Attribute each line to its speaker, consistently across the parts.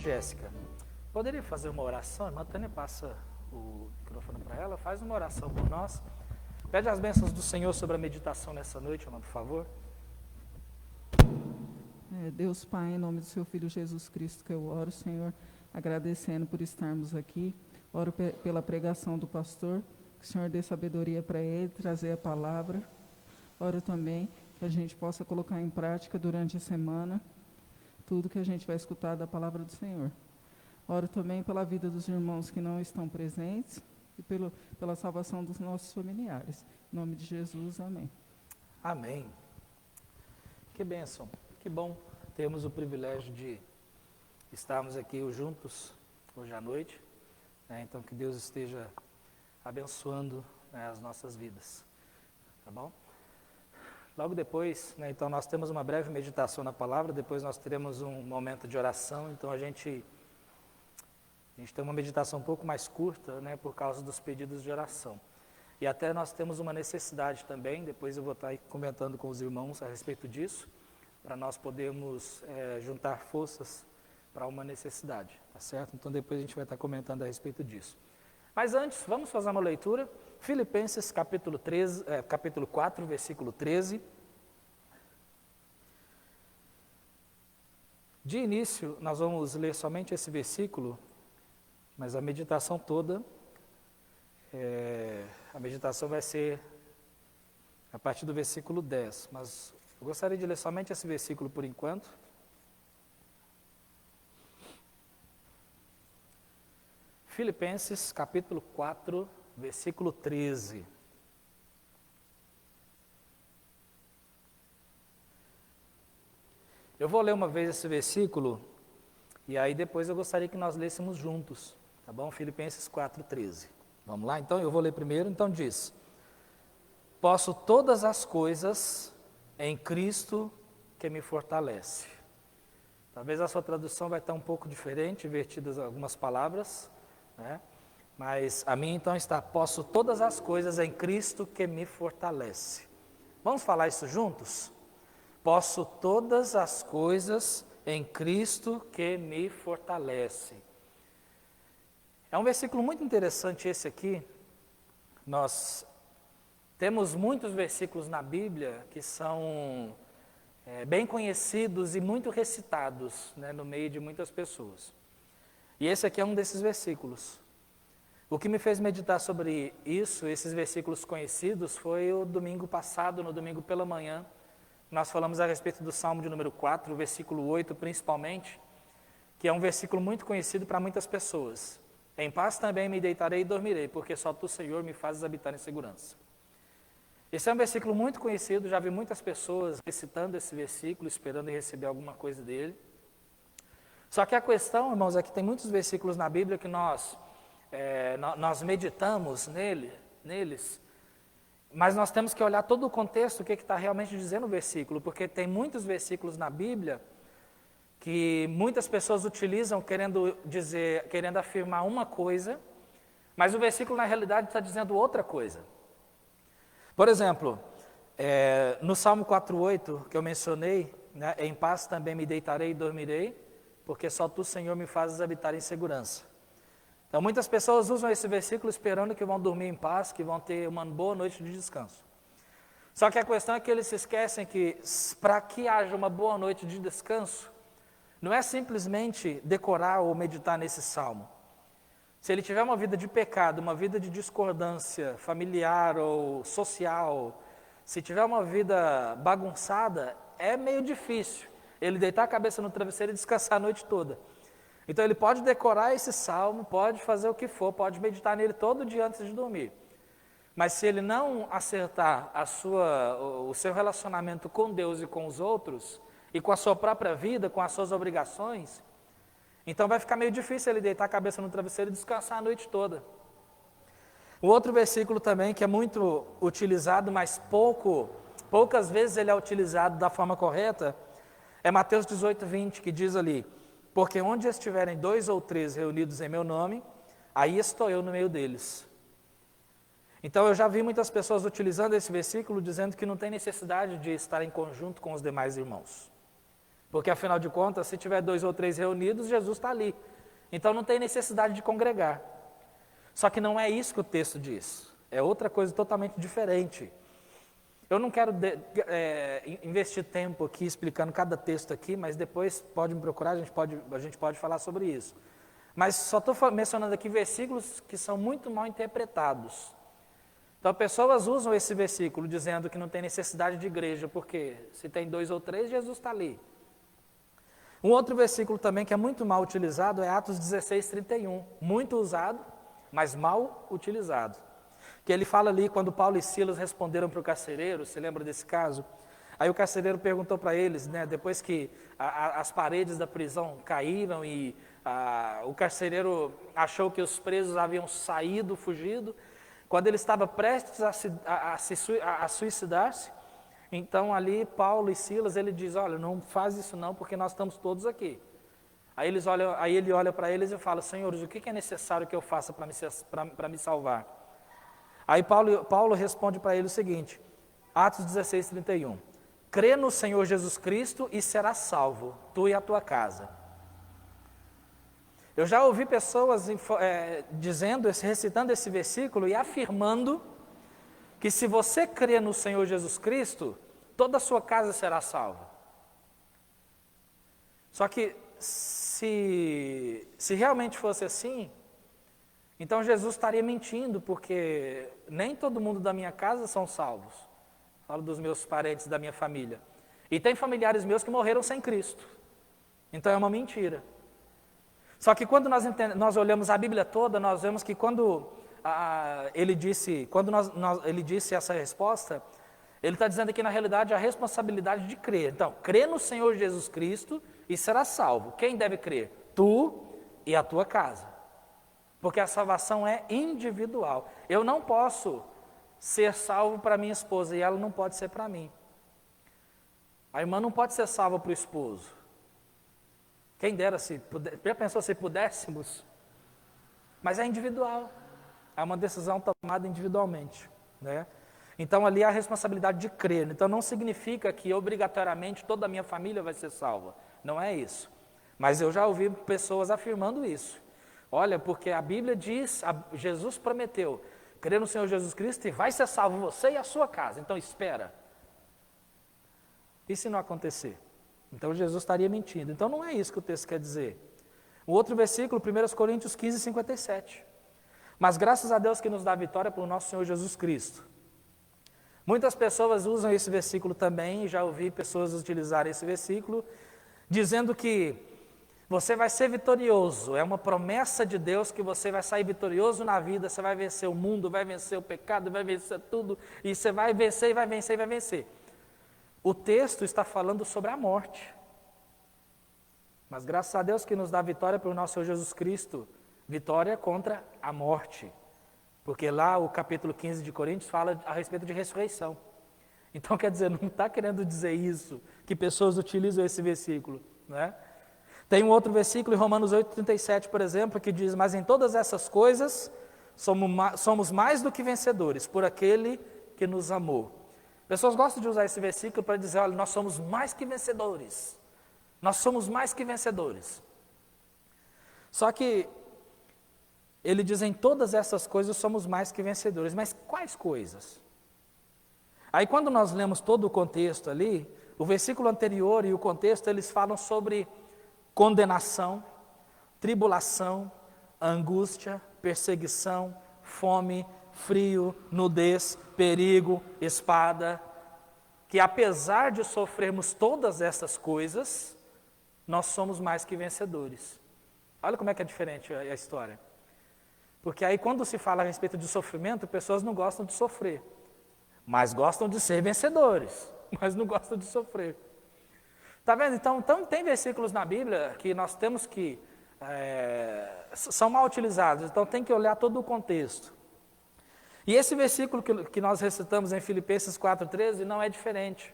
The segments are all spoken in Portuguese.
Speaker 1: Jéssica, poderia fazer uma oração? A irmã Tânia passa o microfone para ela, faz uma oração por nós. Pede as bênçãos do Senhor sobre a meditação nessa noite, irmã, por favor.
Speaker 2: Deus Pai, em nome do seu Filho Jesus Cristo que eu oro, Senhor, agradecendo por estarmos aqui. Oro pela pregação do pastor, que o Senhor dê sabedoria para ele, trazer a palavra. Oro também que a gente possa colocar em prática durante a semana tudo que a gente vai escutar da palavra do Senhor. Oro também pela vida dos irmãos que não estão presentes e pela salvação dos nossos familiares. Em nome de Jesus, amém.
Speaker 1: Amém. Que bênção, que bom termos o privilégio de estarmos aqui juntos hoje à noite. Então, que Deus esteja abençoando as nossas vidas, tá bom? Logo depois, então nós temos uma breve meditação na palavra, depois nós teremos um momento de oração, então a gente tem uma meditação um pouco mais curta, por causa dos pedidos de oração. E até nós temos uma necessidade também, depois eu vou estar aí comentando com os irmãos a respeito disso, para nós podermos juntar forças para uma necessidade, tá certo? Então depois a gente vai estar comentando a respeito disso. Mas antes, vamos fazer uma leitura. Filipenses capítulo 4, versículo 13. De início, nós vamos ler somente esse versículo, mas a meditação toda, a meditação vai ser a partir do versículo 10, mas eu gostaria de ler somente esse versículo por enquanto. Filipenses capítulo 4, versículo 13. Eu vou ler uma vez esse versículo, e aí depois eu gostaria que nós lêssemos juntos, tá bom? Filipenses 4, 13. Vamos lá? Então, eu vou ler primeiro. Então diz: posso todas as coisas em Cristo que me fortalece. Talvez a sua tradução vai estar um pouco diferente, invertidas algumas palavras, mas a minha então está: posso todas as coisas em Cristo que me fortalece. Vamos falar isso juntos? Posso todas as coisas em Cristo que me fortalece. É um versículo muito interessante esse aqui. Nós temos muitos versículos na Bíblia que são bem conhecidos e muito recitados, no meio de muitas pessoas. E esse aqui é um desses versículos. O que me fez meditar sobre isso, esses versículos conhecidos, foi o domingo passado, no domingo pela manhã. Nós falamos a respeito do Salmo de número 4, o versículo 8 principalmente, que é um versículo muito conhecido para muitas pessoas. Em paz também me deitarei e dormirei, porque só tu, Senhor, me fazes habitar em segurança. Esse é um versículo muito conhecido, já vi muitas pessoas recitando esse versículo, esperando receber alguma coisa dele. Só que a questão, irmãos, é que tem muitos versículos na Bíblia que nós meditamos neles, mas nós temos que olhar todo o contexto, o que está realmente dizendo o versículo, porque tem muitos versículos na Bíblia que muitas pessoas utilizam querendo afirmar uma coisa, mas o versículo na realidade está dizendo outra coisa. Por exemplo, no Salmo 4,8 que eu mencionei, em paz também me deitarei e dormirei, porque só tu, Senhor, me fazes habitar em segurança. Então, muitas pessoas usam esse versículo esperando que vão dormir em paz, que vão ter uma boa noite de descanso. Só que a questão é que eles se esquecem que, para que haja uma boa noite de descanso, não é simplesmente decorar ou meditar nesse salmo. Se ele tiver uma vida de pecado, uma vida de discordância familiar ou social, se tiver uma vida bagunçada, é meio difícil ele deitar a cabeça no travesseiro e descansar a noite toda. Então ele pode decorar esse salmo, pode fazer o que for, pode meditar nele todo dia antes de dormir. Mas se ele não acertar o seu relacionamento com Deus e com os outros, e com a sua própria vida, com as suas obrigações, então vai ficar meio difícil ele deitar a cabeça no travesseiro e descansar a noite toda. O outro versículo também que é muito utilizado, mas poucas vezes ele é utilizado da forma correta, é Mateus 18, 20, que diz ali: porque onde estiverem 2 ou 3 reunidos em meu nome, aí estou eu no meio deles. Então eu já vi muitas pessoas utilizando esse versículo, dizendo que não tem necessidade de estar em conjunto com os demais irmãos. Porque, afinal de contas, se tiver 2 ou 3 reunidos, Jesus está ali. Então, não tem necessidade de congregar. Só que não é isso que o texto diz. É outra coisa totalmente diferente. Eu não quero investir tempo aqui explicando cada texto aqui, mas depois pode me procurar, a gente pode falar sobre isso. Mas só estou mencionando aqui versículos que são muito mal interpretados. Então, pessoas usam esse versículo dizendo que não tem necessidade de igreja, porque se tem 2 ou 3, Jesus está ali. Um outro versículo também que é muito mal utilizado é Atos 16, 31. Muito usado, mas mal utilizado. Que ele fala ali quando Paulo e Silas responderam para o carcereiro, você lembra desse caso? Aí o carcereiro perguntou para eles, né, depois que as paredes da prisão caíram e o carcereiro achou que os presos haviam saído, fugido, quando ele estava prestes a suicidar-se, então ali Paulo e Silas, ele diz, olha, não faz isso não, porque nós estamos todos aqui. Aí ele olha para eles e fala, senhores, o que é necessário que eu faça para me salvar? Aí Paulo responde para ele o seguinte, Atos 16, 31. Crê no Senhor Jesus Cristo e serás salvo, tu e a tua casa. Eu já ouvi pessoas recitando esse versículo e afirmando que se você crê no Senhor Jesus Cristo, toda a sua casa será salva. Só que se realmente fosse assim, então Jesus estaria mentindo, porque nem todo mundo da minha casa são salvos. Falo dos meus parentes, da minha família. E tem familiares meus que morreram sem Cristo. Então é uma mentira. Só que quando nós olhamos a Bíblia toda, nós vemos que quando ele disse essa resposta, ele está dizendo que na realidade a responsabilidade de crer. Então, crê no Senhor Jesus Cristo e será salvo. Quem deve crer? Tu e a tua casa. Porque a salvação é individual. Eu não posso ser salvo para minha esposa e ela não pode ser para mim. A irmã não pode ser salva para o esposo. Quem dera já pensou se pudéssemos? Mas é individual. É uma decisão tomada individualmente, né? Então ali há a responsabilidade de crer. Então não significa que obrigatoriamente toda a minha família vai ser salva. Não é isso. Mas eu já ouvi pessoas afirmando isso. Olha, porque a Bíblia diz, Jesus prometeu, crer no Senhor Jesus Cristo e vai ser salvo você e a sua casa. Então espera. E se não acontecer? Então Jesus estaria mentindo. Então não é isso que o texto quer dizer. O outro versículo, 1 Coríntios 15, 57. Mas graças a Deus que nos dá a vitória pelo nosso Senhor Jesus Cristo. Muitas pessoas usam esse versículo também, já ouvi pessoas utilizarem esse versículo, dizendo que você vai ser vitorioso, é uma promessa de Deus que você vai sair vitorioso na vida, você vai vencer o mundo, vai vencer o pecado, vai vencer tudo, e você vai vencer, e vai vencer, e vai vencer. O texto está falando sobre a morte. Mas graças a Deus que nos dá a vitória pelo nosso Senhor Jesus Cristo, vitória contra a morte. Porque lá o capítulo 15 de Coríntios fala a respeito de ressurreição. Então quer dizer, não está querendo dizer isso, que pessoas utilizam esse versículo, né? Tem um outro versículo em Romanos 8,37, por exemplo, que diz, mas em todas essas coisas somos mais do que vencedores, por aquele que nos amou. Pessoas gostam de usar esse versículo para dizer, olha, nós somos mais que vencedores. Nós somos mais que vencedores. Só que ele diz, em todas essas coisas somos mais que vencedores. Mas quais coisas? Aí quando nós lemos todo o contexto ali, o versículo anterior e o contexto, eles falam sobre condenação, tribulação, angústia, perseguição, fome, frio, nudez, perigo, espada, que apesar de sofrermos todas essas coisas, nós somos mais que vencedores. Olha como é que é diferente a história. Porque aí quando se fala a respeito de sofrimento, pessoas não gostam de sofrer, mas gostam de ser vencedores, mas não gostam de sofrer. Está vendo? Então tem versículos na Bíblia que nós temos que, são mal utilizados, então tem que olhar todo o contexto. E esse versículo que nós recitamos em Filipenses 4,13 não é diferente.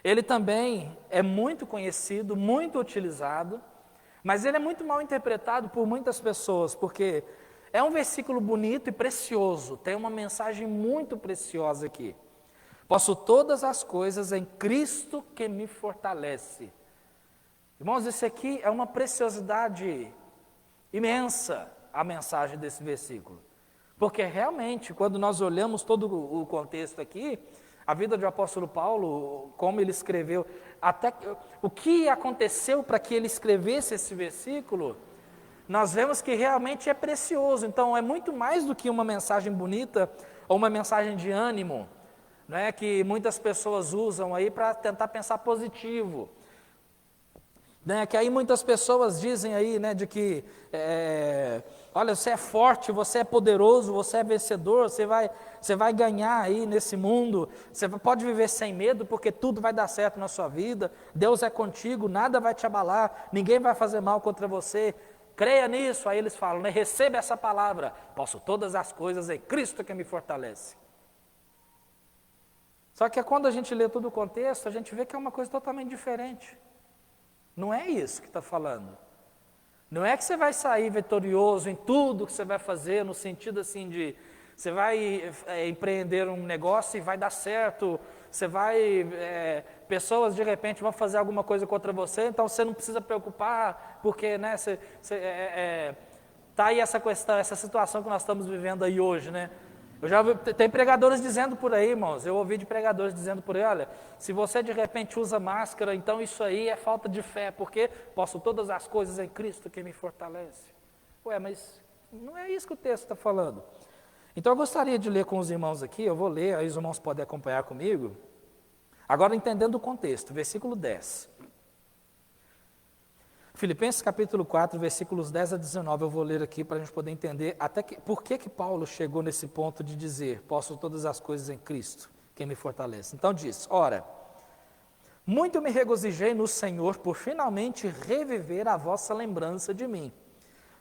Speaker 1: Ele também é muito conhecido, muito utilizado, mas ele é muito mal interpretado por muitas pessoas, porque é um versículo bonito e precioso, tem uma mensagem muito preciosa aqui. Posso todas as coisas em Cristo que me fortalece. Irmãos, isso aqui é uma preciosidade imensa, a mensagem desse versículo. Porque realmente, quando nós olhamos todo o contexto aqui, a vida do apóstolo Paulo, como ele escreveu, até o que aconteceu para que ele escrevesse esse versículo, nós vemos que realmente é precioso. Então, é muito mais do que uma mensagem bonita ou uma mensagem de ânimo, né, que muitas pessoas usam aí para tentar pensar positivo. Né, que aí muitas pessoas dizem aí, né, de que, olha, você é forte, você é poderoso, você é vencedor, você vai ganhar aí nesse mundo, você pode viver sem medo, porque tudo vai dar certo na sua vida, Deus é contigo, nada vai te abalar, ninguém vai fazer mal contra você, creia nisso. Aí eles falam, né, receba essa palavra, posso todas as coisas em Cristo que me fortalece. Só que quando a gente lê todo o contexto, a gente vê que é uma coisa totalmente diferente. Não é isso que está falando. Não é que você vai sair vitorioso em tudo que você vai fazer, no sentido assim de, você vai empreender um negócio e vai dar certo, você vai, pessoas de repente vão fazer alguma coisa contra você, então você não precisa preocupar, porque, né, tá aí essa questão, essa situação que nós estamos vivendo aí hoje, né? Eu já ouvi, tem pregadores dizendo por aí, irmãos, eu ouvi de pregadores dizendo por aí, olha, se você de repente usa máscara, então isso aí é falta de fé, porque posso todas as coisas em Cristo que me fortalece. Ué, mas não é isso que o texto está falando. Então eu gostaria de ler com os irmãos aqui, eu vou ler, aí os irmãos podem acompanhar comigo. Agora entendendo o contexto, versículo 10. Filipenses capítulo 4, versículos 10 a 19, eu vou ler aqui para a gente poder entender por que Paulo chegou nesse ponto de dizer, posso todas as coisas em Cristo, quem me fortalece. Então diz, ora, muito me regozijei no Senhor por finalmente reviver a vossa lembrança de mim,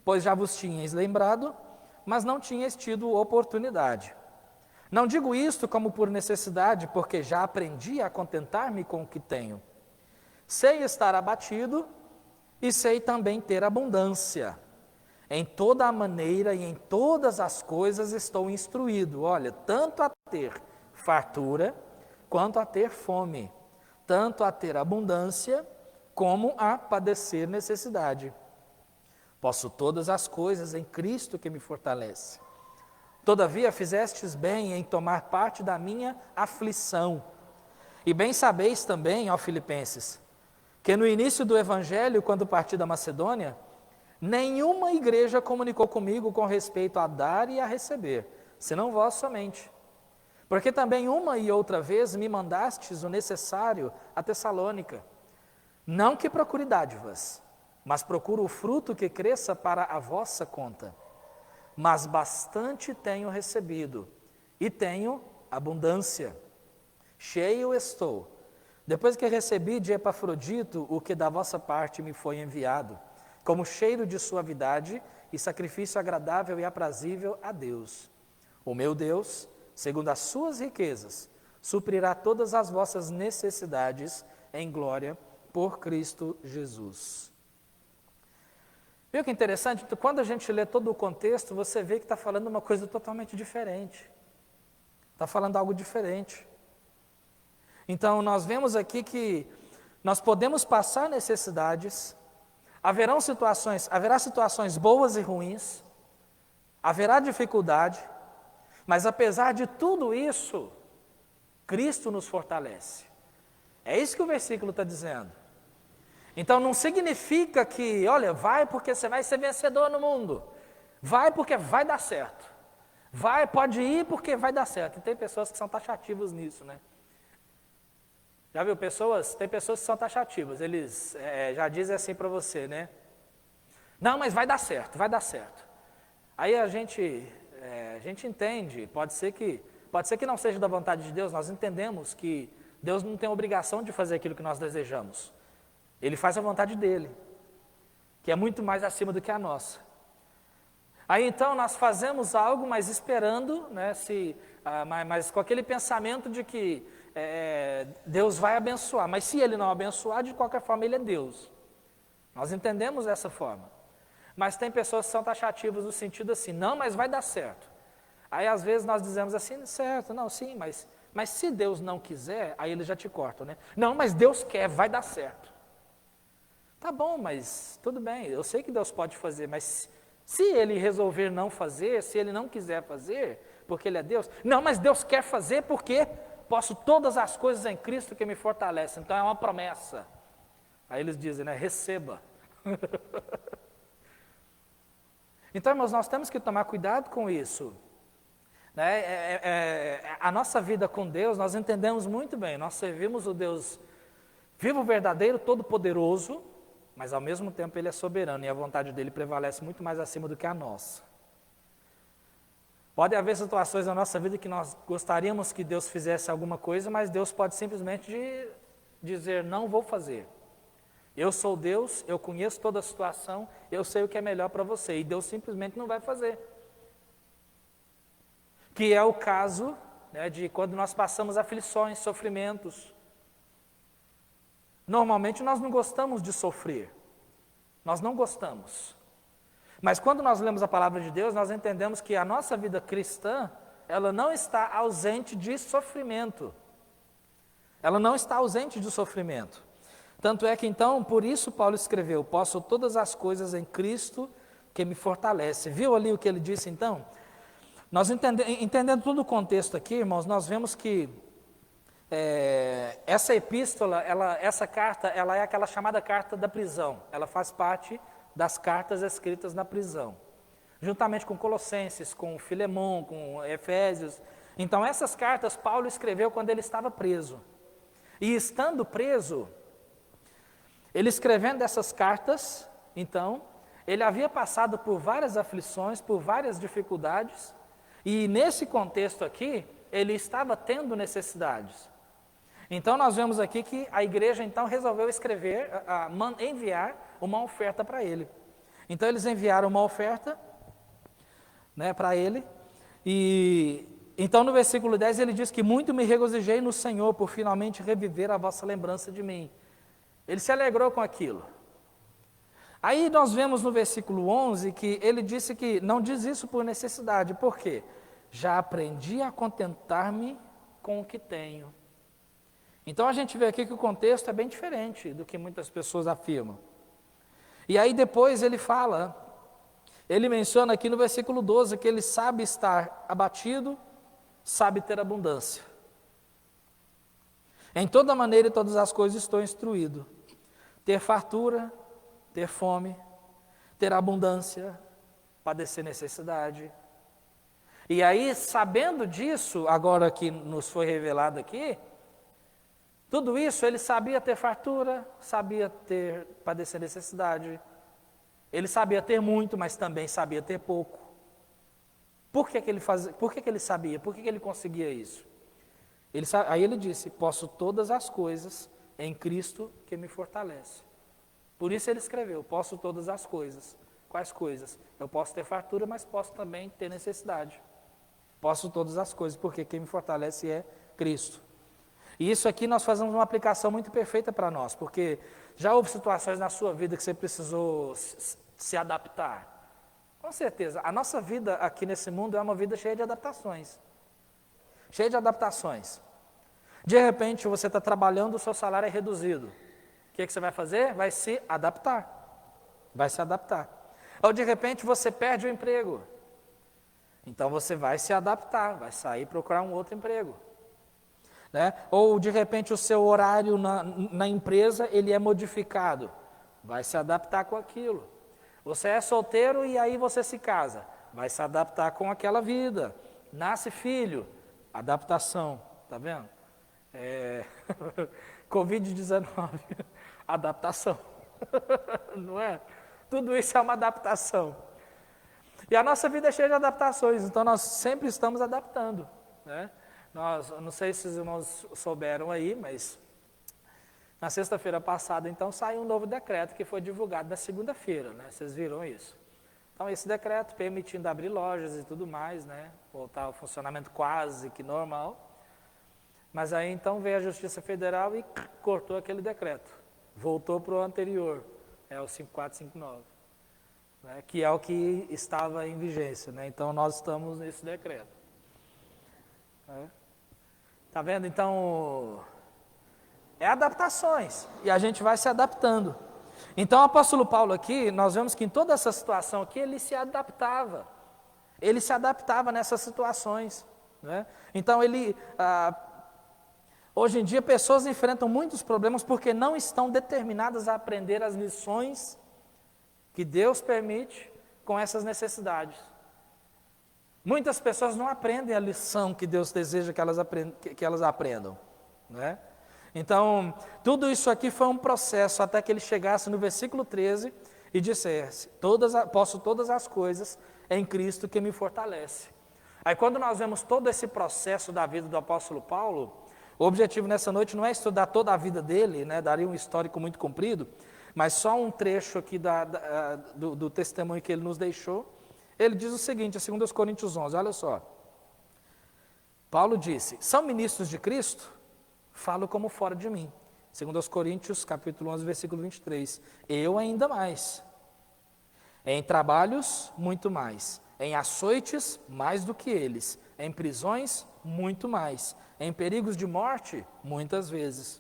Speaker 1: pois já vos tinhais lembrado, mas não tinhais tido oportunidade. Não digo isto como por necessidade, porque já aprendi a contentar-me com o que tenho. Sei estar abatido, e sei também ter abundância. Em toda a maneira e em todas as coisas estou instruído. Olha, tanto a ter fartura, quanto a ter fome. Tanto a ter abundância, como a padecer necessidade. Posso todas as coisas em Cristo que me fortalece. Todavia fizestes bem em tomar parte da minha aflição. E bem sabeis também, ó Filipenses, que no início do Evangelho, quando parti da Macedônia, nenhuma igreja comunicou comigo com respeito a dar e a receber, senão vós somente. Porque também uma e outra vez me mandastes o necessário a Tessalônica. Não que procure dádivas, mas procuro o fruto que cresça para a vossa conta. Mas bastante tenho recebido, e tenho abundância. Cheio estou, depois que recebi de Epafrodito o que da vossa parte me foi enviado, como cheiro de suavidade e sacrifício agradável e aprazível a Deus. O meu Deus, segundo as suas riquezas, suprirá todas as vossas necessidades em glória por Cristo Jesus. Viu que interessante? Quando a gente lê todo o contexto, você vê que está falando uma coisa totalmente diferente. Está falando algo diferente. Então, nós vemos aqui que nós podemos passar necessidades, haverá situações boas e ruins, haverá dificuldade, mas apesar de tudo isso, Cristo nos fortalece. É isso que o versículo está dizendo. Então, não significa que, olha, vai porque você vai ser vencedor no mundo, vai porque vai dar certo, vai, pode ir porque vai dar certo. E tem pessoas que são taxativas nisso, né? Já viu tem pessoas que são taxativas, eles já dizem assim para você, né? Não, mas vai dar certo, vai dar certo. Aí a gente entende, pode ser que não seja da vontade de Deus, nós entendemos que Deus não tem obrigação de fazer aquilo que nós desejamos. Ele faz a vontade dele, que é muito mais acima do que a nossa. Aí então nós fazemos algo, mas esperando, né, mas com aquele pensamento de que Deus vai abençoar, mas se Ele não abençoar, de qualquer forma Ele é Deus. Nós entendemos dessa forma. Mas tem pessoas que são taxativas no sentido assim, não, mas vai dar certo. Aí às vezes nós dizemos assim, certo, não, sim, mas se Deus não quiser, aí eles já te cortam, né? Não, mas Deus quer, vai dar certo. Tá bom, mas tudo bem, eu sei que Deus pode fazer, mas se Ele resolver não fazer, se Ele não quiser fazer, porque Ele é Deus, não, mas Deus quer fazer porque posso todas as coisas em Cristo que me fortalece, então é uma promessa. Aí eles dizem, né, receba. Então, irmãos, nós temos que tomar cuidado com isso. Né? A nossa vida com Deus, nós entendemos muito bem, nós servimos o Deus vivo, verdadeiro, todo-poderoso, mas ao mesmo tempo Ele é soberano e a vontade dEle prevalece muito mais acima do que a nossa. Pode haver situações na nossa vida que nós gostaríamos que Deus fizesse alguma coisa, mas Deus pode simplesmente dizer, não vou fazer. Eu sou Deus, eu conheço toda a situação, eu sei o que é melhor para você, e Deus simplesmente não vai fazer. Que é o caso, né, de quando nós passamos aflições, sofrimentos. Normalmente nós não gostamos de sofrer, nós não gostamos. Mas quando nós lemos a palavra de Deus, nós entendemos que a nossa vida cristã, ela não está ausente de sofrimento. Ela não está ausente de sofrimento. Tanto é que então, por isso Paulo escreveu, posso todas as coisas em Cristo que me fortalece. Viu ali o que ele disse então? Nós entendendo todo o contexto aqui, irmãos, nós vemos que essa epístola, essa carta, ela é aquela chamada carta da prisão. Ela faz parte das cartas escritas na prisão, juntamente com Colossenses, com Filemão, com Efésios. Então essas cartas Paulo escreveu quando ele estava preso. E estando preso, ele escrevendo essas cartas, então, ele havia passado por várias aflições, por várias dificuldades, e nesse contexto aqui, ele estava tendo necessidades. Então nós vemos aqui que a igreja então resolveu enviar uma oferta para ele. Então eles enviaram uma oferta, né, para ele, e então no versículo 10 ele diz que muito me regozijei no Senhor por finalmente reviver a vossa lembrança de mim. Ele se alegrou com aquilo. Aí nós vemos no versículo 11 que ele disse que não diz isso por necessidade. Por quê? Já aprendi a contentar-me com o que tenho. Então a gente vê aqui que o contexto é bem diferente do que muitas pessoas afirmam. E aí depois ele fala, ele menciona aqui no versículo 12 que ele sabe estar abatido, sabe ter abundância. Em toda maneira e todas as coisas estou instruído. Ter fartura, ter fome, ter abundância, padecer necessidade. E aí, sabendo disso, agora que nos foi revelado aqui, tudo isso ele sabia ter fartura, sabia padecer necessidade. Ele sabia ter muito, mas também sabia ter pouco. Por que ele sabia? Por que ele conseguia isso? Aí ele disse, posso todas as coisas em Cristo que me fortalece. Por isso ele escreveu, posso todas as coisas. Quais coisas? Eu posso ter fartura, mas posso também ter necessidade. Posso todas as coisas, porque quem me fortalece é Cristo. E isso aqui nós fazemos uma aplicação muito perfeita para nós, porque já houve situações na sua vida que você precisou se adaptar. Com certeza, a nossa vida aqui nesse mundo é uma vida cheia de adaptações. Cheia de adaptações. De repente, você está trabalhando, o seu salário é reduzido. O que você vai fazer? Vai se adaptar. Vai se adaptar. Ou de repente, você perde o emprego. Então, você vai se adaptar, vai sair procurar um outro emprego. Né? Ou de repente, o seu horário na empresa, ele é modificado. Vai se adaptar com aquilo. Você é solteiro e aí você se casa. Vai se adaptar com aquela vida. Nasce filho. Adaptação, tá vendo? Covid-19, adaptação, não é? Tudo isso é uma adaptação. E a nossa vida é cheia de adaptações, então nós sempre estamos adaptando, né? Não sei se os irmãos souberam aí, mas na sexta-feira passada, então, saiu um novo decreto que foi divulgado na segunda-feira, né? Vocês viram isso? Então, esse decreto permitindo abrir lojas e tudo mais, né? Voltar ao funcionamento quase que normal. Mas aí, então, veio a Justiça Federal e cortou aquele decreto. Voltou para o anterior, o 5459, né? Que é o que estava em vigência, né? Então, nós estamos nesse decreto. Tá vendo? Então, adaptações. E a gente vai se adaptando. Então, o apóstolo Paulo aqui, nós vemos que em toda essa situação aqui, ele se adaptava. Ele se adaptava nessas situações, né? Então, hoje em dia, pessoas enfrentam muitos problemas porque não estão determinadas a aprender as lições que Deus permite com essas necessidades. Muitas pessoas não aprendem a lição que Deus deseja que elas aprendam, né? Então, tudo isso aqui foi um processo até que ele chegasse no versículo 13 e dissesse: posso todas as coisas em Cristo que me fortalece. Aí quando nós vemos todo esse processo da vida do apóstolo Paulo, o objetivo nessa noite não é estudar toda a vida dele, né? Daria um histórico muito comprido, mas só um trecho aqui do testemunho que ele nos deixou. Ele diz o seguinte, em 2 Coríntios 11, olha só. Paulo disse: são ministros de Cristo? Falo como fora de mim. 2 Coríntios, capítulo 11, versículo 23. Eu ainda mais. Em trabalhos, muito mais. Em açoites, mais do que eles. Em prisões, muito mais. Em perigos de morte, muitas vezes.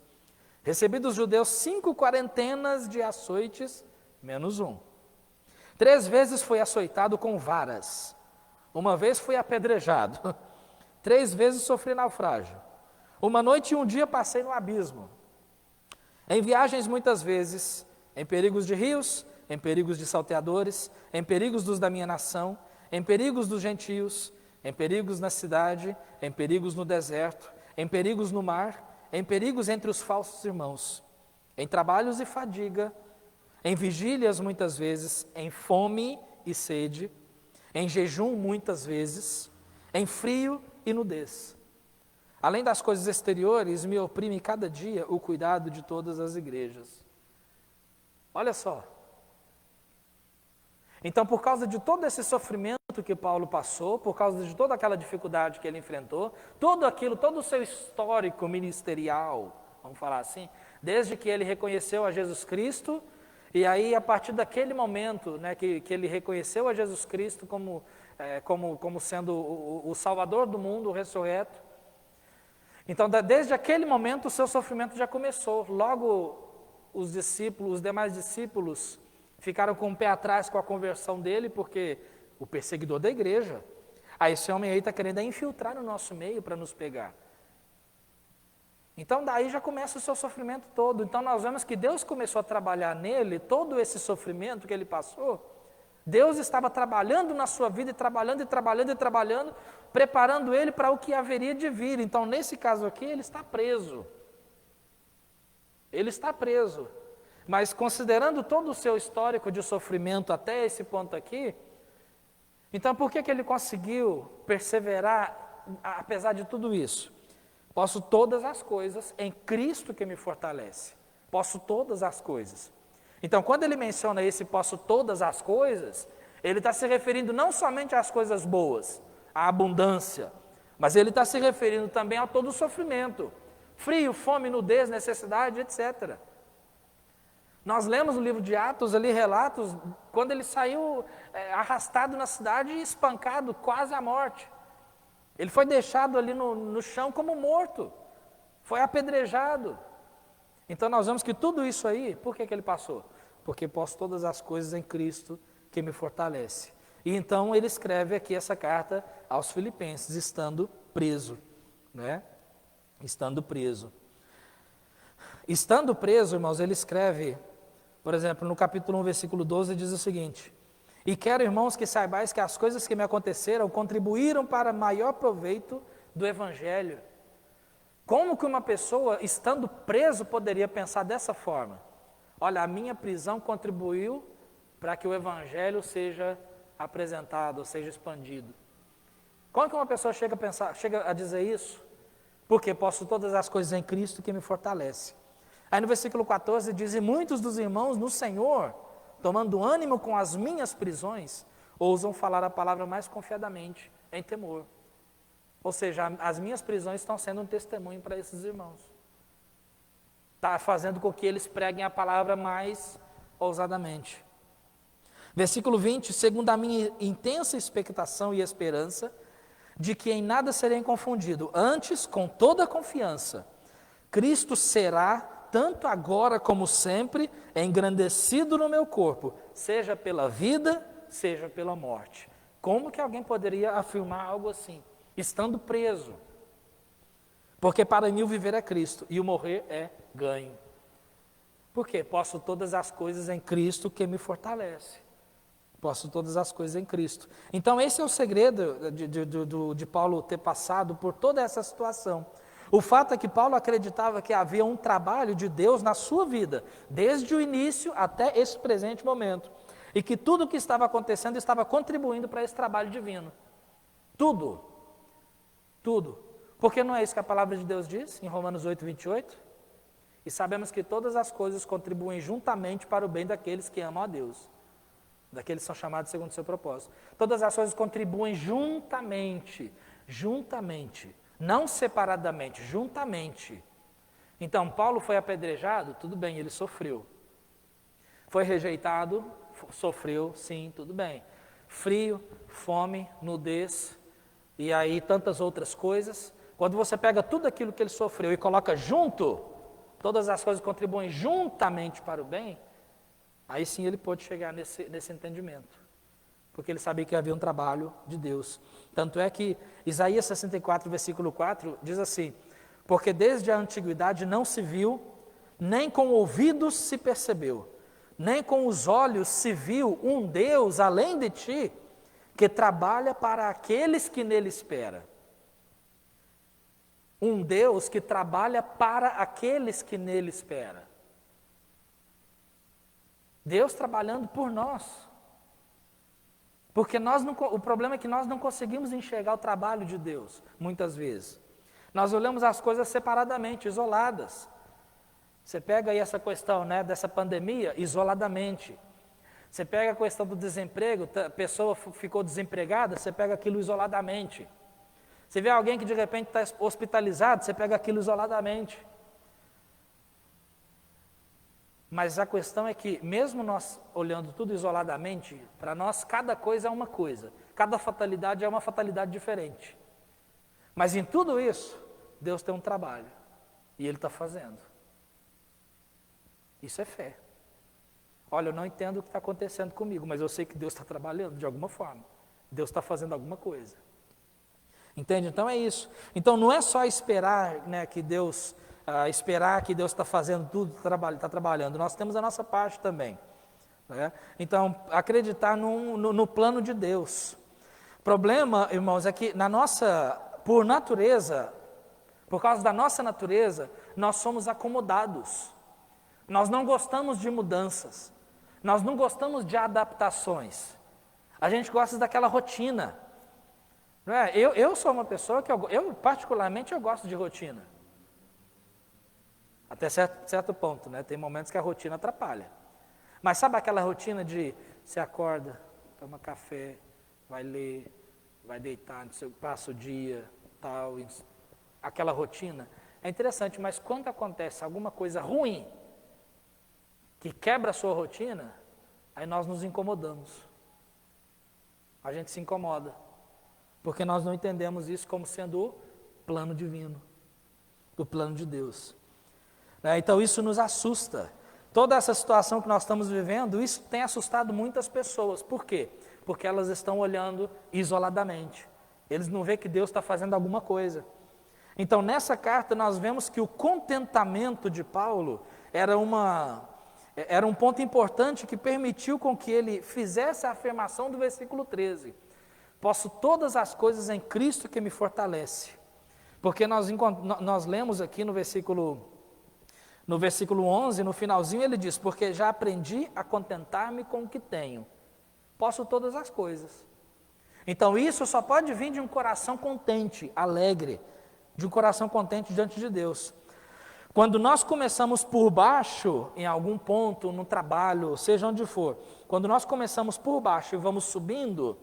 Speaker 1: Recebi dos judeus 5 quarentenas de açoites, menos um. 3 vezes fui açoitado com varas. 1 vez fui apedrejado. 3 vezes sofri naufrágio. 1 noite e 1 dia passei no abismo. Em viagens muitas vezes, em perigos de rios, em perigos de salteadores, em perigos dos da minha nação, em perigos dos gentios, em perigos na cidade, em perigos no deserto, em perigos no mar, em perigos entre os falsos irmãos, em trabalhos e fadiga, em vigílias muitas vezes, em fome e sede, em jejum muitas vezes, em frio e nudez. Além das coisas exteriores, me oprime cada dia o cuidado de todas as igrejas. Olha só. Então, por causa de todo esse sofrimento que Paulo passou, por causa de toda aquela dificuldade que ele enfrentou, todo o seu histórico ministerial, vamos falar assim, desde que ele reconheceu a Jesus Cristo, e aí a partir daquele momento, né, que ele reconheceu a Jesus Cristo como sendo o Salvador do mundo, o ressurreto. Então, desde aquele momento, o seu sofrimento já começou. Logo, os demais discípulos, ficaram com o pé atrás com a conversão dele, porque o perseguidor da igreja, esse homem aí está querendo infiltrar no nosso meio para nos pegar. Então, daí já começa o seu sofrimento todo. Então, nós vemos que Deus começou a trabalhar nele, todo esse sofrimento que ele passou, Deus estava trabalhando na sua vida, e trabalhando, preparando ele para o que haveria de vir. Então, nesse caso aqui, ele está preso. Ele está preso. Mas, considerando todo o seu histórico de sofrimento até esse ponto aqui, então, por que ele conseguiu perseverar, apesar de tudo isso? Posso todas as coisas em Cristo que me fortalece. Posso todas as coisas. Então, quando ele menciona esse posso todas as coisas, ele está se referindo não somente às coisas boas, à abundância, mas ele está se referindo também a todo o sofrimento, frio, fome, nudez, necessidade, etc. Nós lemos no livro de Atos ali relatos, quando ele saiu arrastado na cidade e espancado quase à morte. Ele foi deixado ali no chão como morto, foi apedrejado. Então nós vemos que tudo isso aí, por que ele passou? Porque posso todas as coisas em Cristo que me fortalece. E então ele escreve aqui essa carta aos Filipenses, estando preso, né? Estando preso. Estando preso, irmãos, ele escreve, por exemplo, no capítulo 1, versículo 12, diz o seguinte: e quero, irmãos, que saibais que as coisas que me aconteceram contribuíram para maior proveito do Evangelho. Como que uma pessoa, estando preso, poderia pensar dessa forma? Olha, a minha prisão contribuiu para que o Evangelho seja apresentado, seja expandido. Como que uma pessoa chega a dizer isso? Porque posso todas as coisas em Cristo que me fortalece. Aí no versículo 14 diz: e muitos dos irmãos no Senhor, tomando ânimo com as minhas prisões, ousam falar a palavra mais confiadamente, em temor. Ou seja, as minhas prisões estão sendo um testemunho para esses irmãos. Está fazendo com que eles preguem a palavra mais ousadamente. Versículo 20: segundo a minha intensa expectação e esperança, de que em nada serei confundido, antes, com toda a confiança, Cristo será tanto agora como sempre, é engrandecido no meu corpo, seja pela vida, seja pela morte. Como que alguém poderia afirmar algo assim? Estando preso. Porque para mim o viver é Cristo e o morrer é ganho. Por quê? Posso todas as coisas em Cristo que me fortalece. Posso todas as coisas em Cristo. Então esse é o segredo de Paulo ter passado por toda essa situação. O fato é que Paulo acreditava que havia um trabalho de Deus na sua vida, desde o início até esse presente momento. E que tudo o que estava acontecendo estava contribuindo para esse trabalho divino. Tudo. Tudo. Porque não é isso que a palavra de Deus diz em Romanos 8, 28? E sabemos que todas as coisas contribuem juntamente para o bem daqueles que amam a Deus. Daqueles que são chamados segundo o seu propósito. Todas as coisas contribuem juntamente. Juntamente. Não separadamente, juntamente. Então, Paulo foi apedrejado? Tudo bem, ele sofreu. Foi rejeitado? Sofreu, sim, tudo bem. Frio, fome, nudez, e aí tantas outras coisas. Quando você pega tudo aquilo que ele sofreu e coloca junto, todas as coisas contribuem juntamente para o bem, aí sim ele pôde chegar nesse entendimento. Porque ele sabia que havia um trabalho de Deus. Tanto é que Isaías 64, versículo 4, diz assim: porque desde a antiguidade não se viu, nem com ouvidos se percebeu, nem com os olhos se viu um Deus além de ti, que trabalha para aqueles que nele esperam. Um Deus que trabalha para aqueles que nele esperam. Deus trabalhando por nós. Porque o problema é que nós não conseguimos enxergar o trabalho de Deus, muitas vezes. Nós olhamos as coisas separadamente, isoladas. Você pega aí essa questão, né, dessa pandemia, isoladamente. Você pega a questão do desemprego, a pessoa ficou desempregada, você pega aquilo isoladamente. Você vê alguém que de repente está hospitalizado, você pega aquilo isoladamente. Mas a questão é que, mesmo nós olhando tudo isoladamente, para nós cada coisa é uma coisa, cada fatalidade é uma fatalidade diferente. Mas em tudo isso, Deus tem um trabalho, e Ele está fazendo. Isso é fé. Olha, eu não entendo o que está acontecendo comigo, mas eu sei que Deus está trabalhando de alguma forma. Deus está fazendo alguma coisa. Entende? Então é isso. Então não é só esperar, né, que Deus está fazendo tudo, está trabalhando. Nós temos a nossa parte também. Né? Então, acreditar no plano de Deus. O problema, irmãos, é que por natureza, por causa da nossa natureza, nós somos acomodados. Nós não gostamos de mudanças. Nós não gostamos de adaptações. A gente gosta daquela rotina. Não é? Eu sou uma pessoa que, particularmente, eu gosto de rotina. Até certo ponto, né? Tem momentos que a rotina atrapalha. Mas sabe aquela rotina de você acorda, toma café, vai ler, vai deitar, passa o dia, tal, aquela rotina. É interessante, mas quando acontece alguma coisa ruim, que quebra a sua rotina, aí nós nos incomodamos. A gente se incomoda. Porque nós não entendemos isso como sendo o plano divino, o plano de Deus. Então isso nos assusta. Toda essa situação que nós estamos vivendo, isso tem assustado muitas pessoas. Por quê? Porque elas estão olhando isoladamente. Eles não veem que Deus está fazendo alguma coisa. Então nessa carta nós vemos que o contentamento de Paulo era um ponto importante que permitiu com que ele fizesse a afirmação do versículo 13. Posso todas as coisas em Cristo que me fortalece. Porque nós lemos aqui no versículo 11, no finalzinho, ele diz: porque já aprendi a contentar-me com o que tenho. Posso todas as coisas. Então isso só pode vir de um coração contente, alegre, de um coração contente diante de Deus. Quando nós começamos por baixo, em algum ponto, no trabalho, seja onde for, quando nós começamos por baixo e vamos subindo,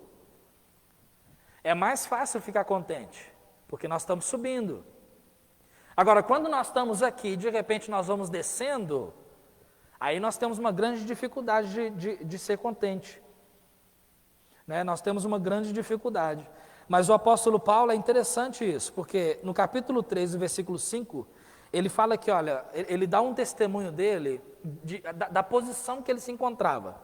Speaker 1: é mais fácil ficar contente, porque nós estamos subindo. Agora, quando nós estamos aqui, de repente nós vamos descendo, aí nós temos uma grande dificuldade de ser contente. Né? Nós temos uma grande dificuldade. Mas o apóstolo Paulo, é interessante isso, porque no capítulo 3, versículo 5, Ele fala que, olha, ele dá um testemunho dele, da posição que ele se encontrava.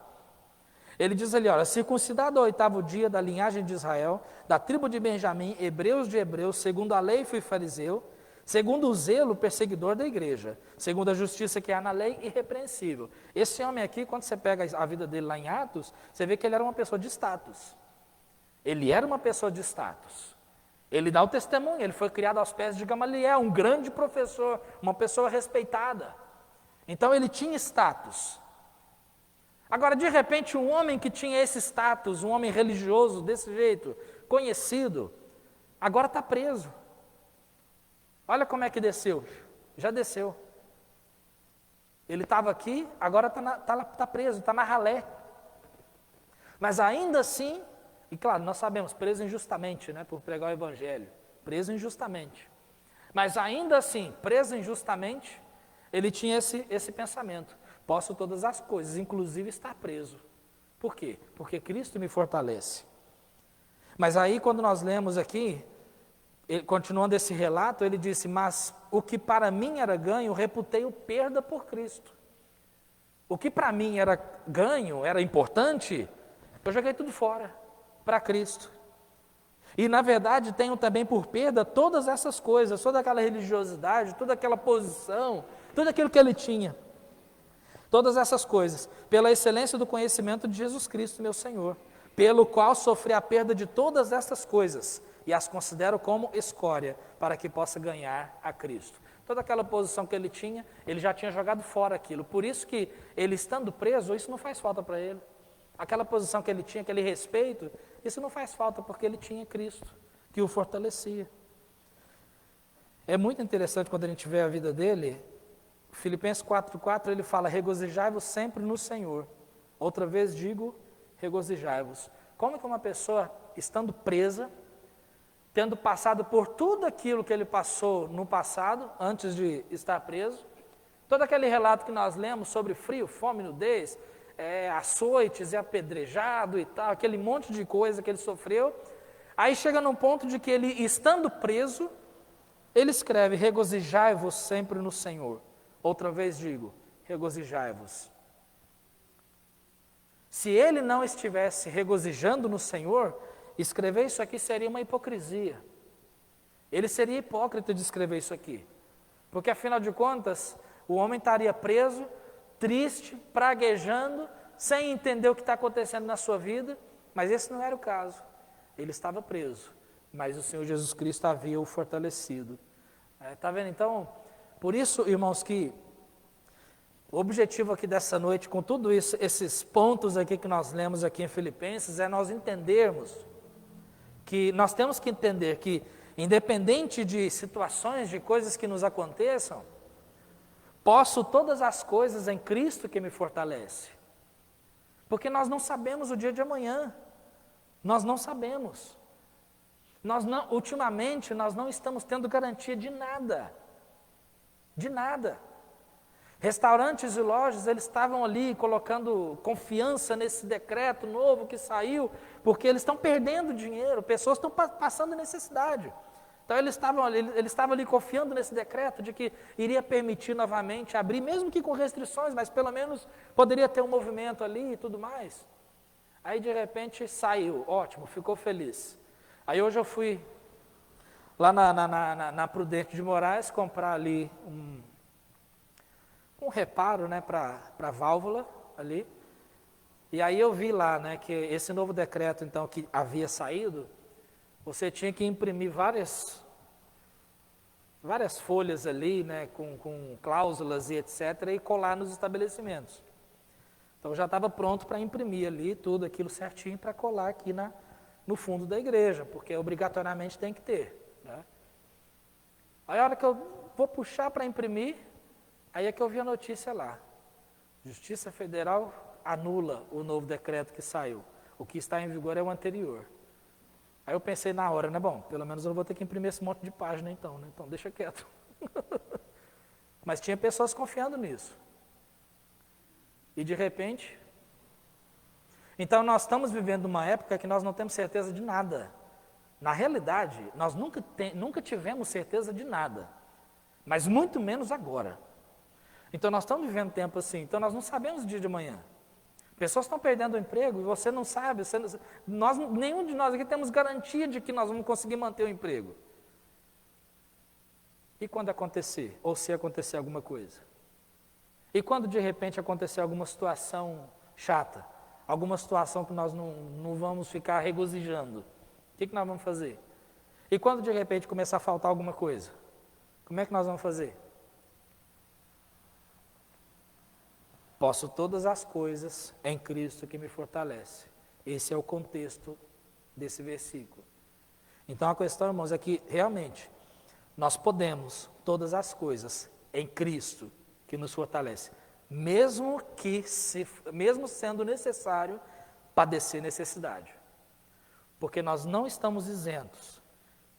Speaker 1: Ele diz ali, olha, circuncidado ao 8º dia da linhagem de Israel, da tribo de Benjamim, hebreus de hebreus, segundo a lei fui fariseu, segundo o zelo perseguidor da igreja, segundo a justiça que há na lei, irrepreensível. Esse homem aqui, quando você pega a vida dele lá em Atos, você vê que ele era uma pessoa de status. Ele era uma pessoa de status. Ele dá o testemunho, ele foi criado aos pés de Gamaliel, um grande professor, uma pessoa respeitada. Então ele tinha status. Agora, de repente, um homem que tinha esse status, um homem religioso desse jeito, conhecido, agora está preso. Olha como é que desceu, já desceu. Ele estava aqui, agora está preso, está na ralé. Mas ainda assim, e claro, nós sabemos, preso injustamente, né, por pregar o evangelho, preso injustamente. Mas ainda assim, preso injustamente, ele tinha esse pensamento. Posso todas as coisas, inclusive estar preso. Por quê? Porque Cristo me fortalece. Mas aí, quando nós lemos aqui, continuando esse relato, ele disse, mas o que para mim era ganho, reputei-o perda por Cristo. O que para mim era ganho, era importante, eu joguei tudo fora, para Cristo. E na verdade tenho também por perda todas essas coisas, toda aquela religiosidade, toda aquela posição, tudo aquilo que ele tinha. Todas essas coisas, pela excelência do conhecimento de Jesus Cristo, meu Senhor, pelo qual sofri a perda de todas essas coisas, e as considero como escória, para que possa ganhar a Cristo. Toda aquela posição que ele tinha, ele já tinha jogado fora aquilo. Por isso que ele estando preso, isso não faz falta para ele. Aquela posição que ele tinha, aquele respeito, isso não faz falta, porque ele tinha Cristo, que o fortalecia. É muito interessante quando a gente vê a vida dele. Filipenses 4,4, ele fala, regozijai-vos sempre no Senhor. Outra vez digo, regozijai-vos. Como que uma pessoa, estando presa, tendo passado por tudo aquilo que ele passou no passado, antes de estar preso, todo aquele relato que nós lemos sobre frio, fome, nudez, açoites e apedrejado e tal, aquele monte de coisa que ele sofreu, aí chega num ponto de que ele, estando preso, ele escreve, regozijai-vos sempre no Senhor. Outra vez digo, regozijai-vos. Se ele não estivesse regozijando no Senhor, escrever isso aqui seria uma hipocrisia. Ele seria hipócrita de escrever isso aqui. Porque, afinal de contas, o homem estaria preso, triste, praguejando, sem entender o que está acontecendo na sua vida, mas esse não era o caso. Ele estava preso, mas o Senhor Jesus Cristo havia o fortalecido. Está vendo? Então, por isso, irmãos, que o objetivo aqui dessa noite, com tudo isso, esses pontos aqui que nós lemos aqui em Filipenses, é nós entendermos que nós temos que entender que, independente de situações, de coisas que nos aconteçam, posso todas as coisas em Cristo que me fortalece. Porque nós não sabemos o dia de amanhã. Nós não sabemos. Ultimamente, nós não estamos tendo garantia de nada. De nada. Restaurantes e lojas, eles estavam ali colocando confiança nesse decreto novo que saiu, porque eles estão perdendo dinheiro, pessoas estão passando necessidade. Então eles estavam ali confiando nesse decreto de que iria permitir novamente abrir, mesmo que com restrições, mas pelo menos poderia ter um movimento ali e tudo mais. Aí de repente saiu, ótimo, ficou feliz. Aí hoje eu fui lá na Prudente de Moraes comprar ali um reparo, né, para a válvula ali. E aí eu vi lá, né, que esse novo decreto então que havia saído, você tinha que imprimir várias folhas ali, né, com cláusulas e etc, e colar nos estabelecimentos. Então já estava pronto para imprimir ali tudo aquilo certinho para colar aqui no fundo da igreja, porque obrigatoriamente tem que ter, né? Aí a hora que eu vou puxar para imprimir, aí é que eu vi a notícia lá. Justiça Federal anula o novo decreto que saiu. O que está em vigor é o anterior. Aí eu pensei na hora, né? Bom, pelo menos eu não vou ter que imprimir esse monte de página então, né? Então deixa quieto. Mas tinha pessoas confiando nisso. E de repente... Então nós estamos vivendo uma época que nós não temos certeza de nada. Na realidade, nós nunca tivemos certeza de nada. mas muito menos agora. Então nós estamos vivendo tempo assim, então nós não sabemos o dia de amanhã. Pessoas estão perdendo o emprego e você não sabe, nenhum de nós aqui temos garantia de que nós vamos conseguir manter o emprego. E quando acontecer, ou se acontecer alguma coisa? E quando de repente acontecer alguma situação chata, alguma situação que nós não vamos ficar regozijando, o que nós vamos fazer? E quando de repente começar a faltar alguma coisa, como é que nós vamos fazer? Posso todas as coisas em Cristo que me fortalece. Esse é o contexto desse versículo. Então a questão, irmãos, é que realmente nós podemos todas as coisas em Cristo que nos fortalece, mesmo sendo necessário padecer necessidade. Porque nós não estamos isentos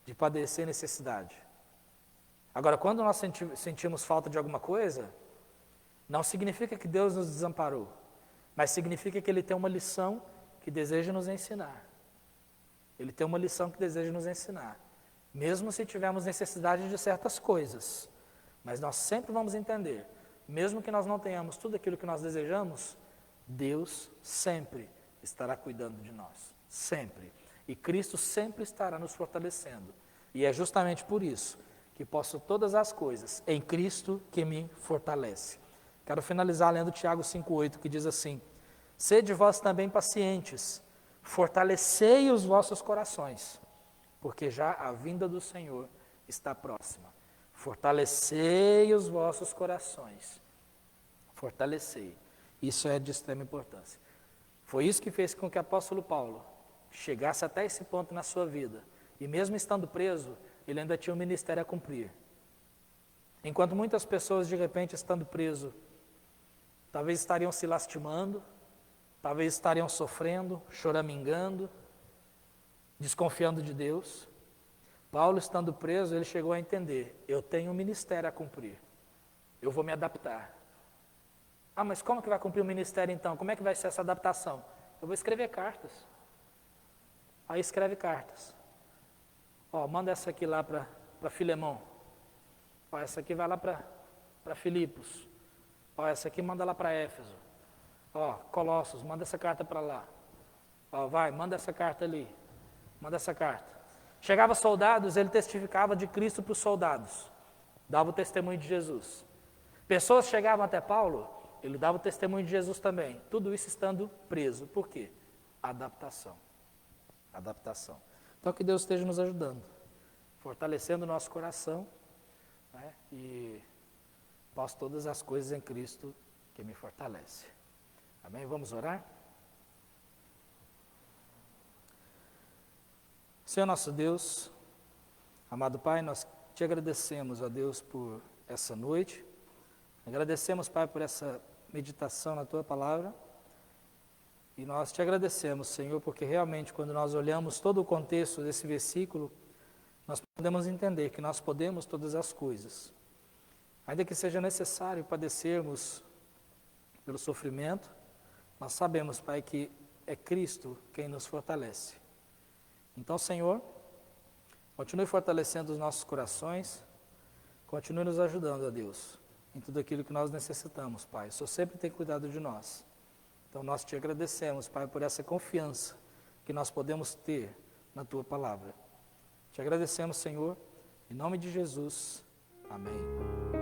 Speaker 1: de padecer necessidade. Agora, quando nós sentimos falta de alguma coisa, não significa que Deus nos desamparou, mas significa que Ele tem uma lição que deseja nos ensinar. Ele tem uma lição que deseja nos ensinar. Mesmo se tivermos necessidade de certas coisas, mas nós sempre vamos entender, mesmo que nós não tenhamos tudo aquilo que nós desejamos, Deus sempre estará cuidando de nós, sempre. E Cristo sempre estará nos fortalecendo. E é justamente por isso que posso todas as coisas em Cristo que me fortalece. Quero finalizar lendo Tiago 5,8, que diz assim: sede vós também pacientes, fortalecei os vossos corações, porque já a vinda do Senhor está próxima. Fortalecei os vossos corações. Fortalecei. Isso é de extrema importância. Foi isso que fez com que o apóstolo Paulo chegasse até esse ponto na sua vida. E mesmo estando preso, ele ainda tinha um ministério a cumprir. Enquanto muitas pessoas, de repente, estando preso, talvez estariam se lastimando, talvez estariam sofrendo, choramingando, desconfiando de Deus. Paulo, estando preso, ele chegou a entender: eu tenho um ministério a cumprir, eu vou me adaptar. Ah, mas como que vai cumprir o ministério então? Como é que vai ser essa adaptação? Eu vou escrever cartas. Aí escreve cartas. Manda essa aqui lá para Filemão. Essa aqui vai lá para Filipos. Essa aqui manda lá para Éfeso. Colossos, manda essa carta para lá. Manda essa carta ali. Manda essa carta. Chegava soldados, ele testificava de Cristo para os soldados. Dava o testemunho de Jesus. Pessoas chegavam até Paulo, ele dava o testemunho de Jesus também. Tudo isso estando preso. Por quê? Adaptação. Adaptação. Então que Deus esteja nos ajudando, fortalecendo o nosso coração, né? E posso todas as coisas em Cristo que me fortalece. Amém? Vamos orar? Senhor nosso Deus, amado Pai, nós te agradecemos, ó Deus, por essa noite. Agradecemos, Pai, por essa meditação na Tua Palavra. E nós te agradecemos, Senhor, porque realmente quando nós olhamos todo o contexto desse versículo, nós podemos entender que nós podemos todas as coisas. Ainda que seja necessário padecermos pelo sofrimento, nós sabemos, Pai, que é Cristo quem nos fortalece. Então, Senhor, continue fortalecendo os nossos corações, continue nos ajudando, ó Deus, em tudo aquilo que nós necessitamos, Pai. O Senhor sempre tem cuidado de nós. Então, nós te agradecemos, Pai, por essa confiança que nós podemos ter na Tua Palavra. Te agradecemos, Senhor, em nome de Jesus. Amém.